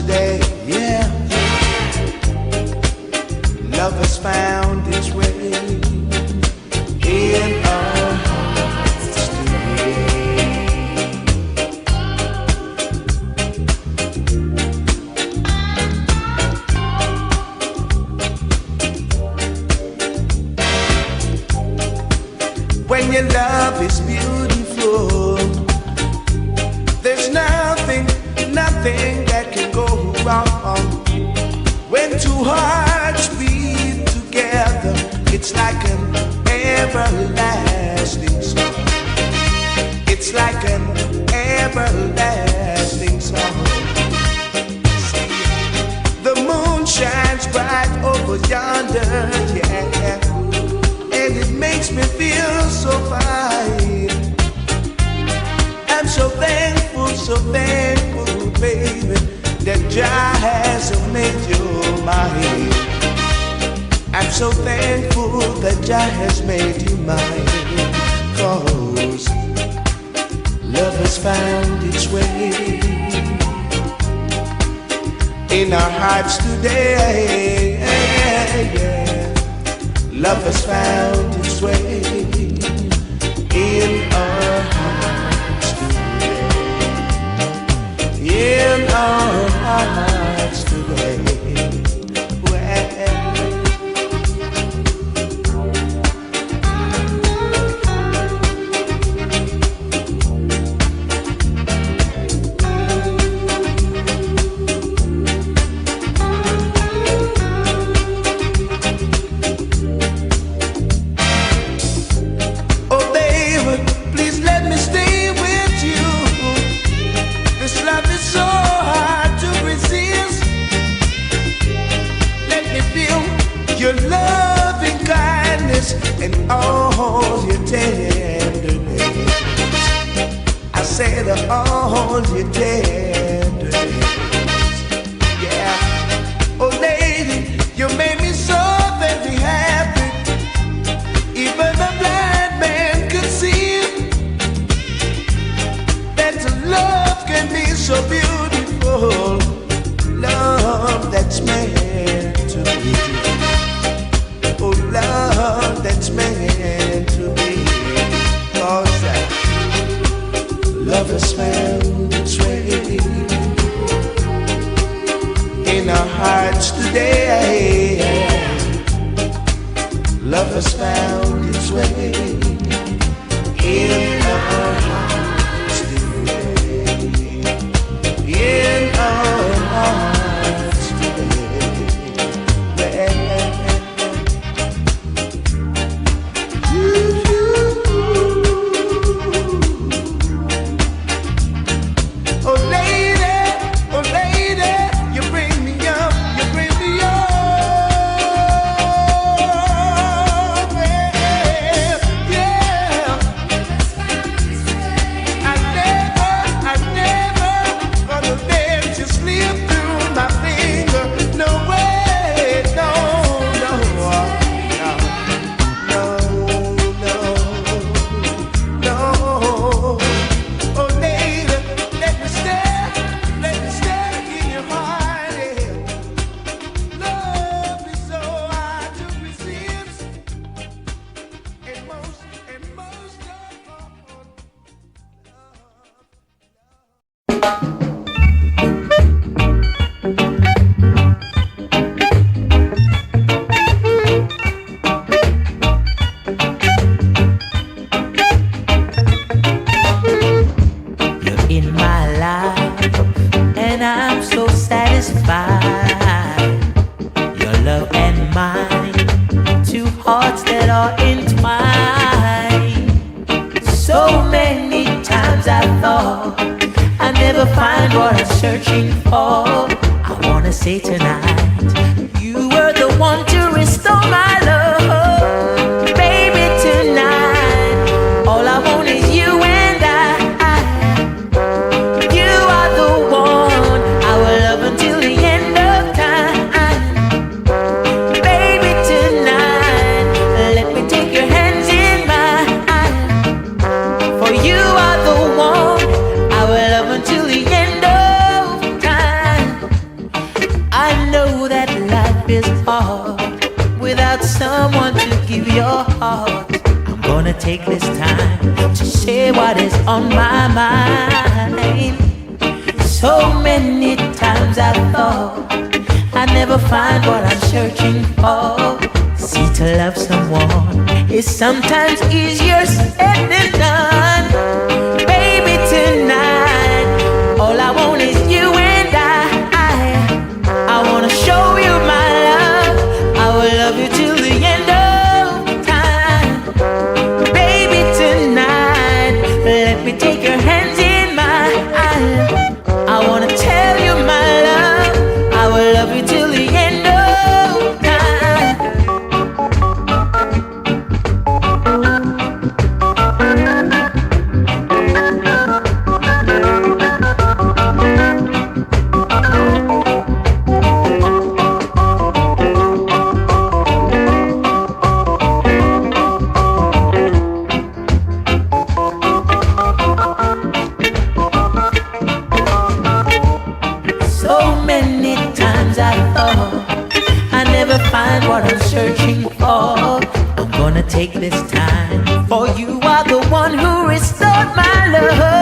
today, yeah. Love has found its way in our hearts today. When your love is beautiful, there's nothing that can go wrong. When two hearts beat together, it's like an everlasting song. It's like an everlasting song. See, the moon shines bright over yonder, yeah, and it makes me feel so fine. I'm so thankful, baby, that Jah has made you mine. I'm so thankful that Jah has made you mine. 'Cause love has found its way in our hearts today, yeah. Love has found its way in our hearts today, in our hearts today. And all your tenderness, I said all your tenderness, yeah. Oh lady, you made me so very happy. Even the blind man could see that love can be so beautiful. Love that's meant to be. Oh, love that's meant to be. 'Cause love has found its way in our hearts today. Love has found its way in our hearts today. In our hearts today. I know that life is hard without someone to give your heart. I'm gonna take this time to say what is on my mind. So many times I thought I never find what I'm searching for. See, to love someone is sometimes easier said than done. Baby, tonight, all I want is you and I wanna show you my love. I will love you till the end of time. Baby, tonight, let me take your hands in mine. I wanna tell you my love. I will love you till the end of time. So many times I thought I never find what I'm searching for. I'm gonna take this time, for you are the one who restored my love.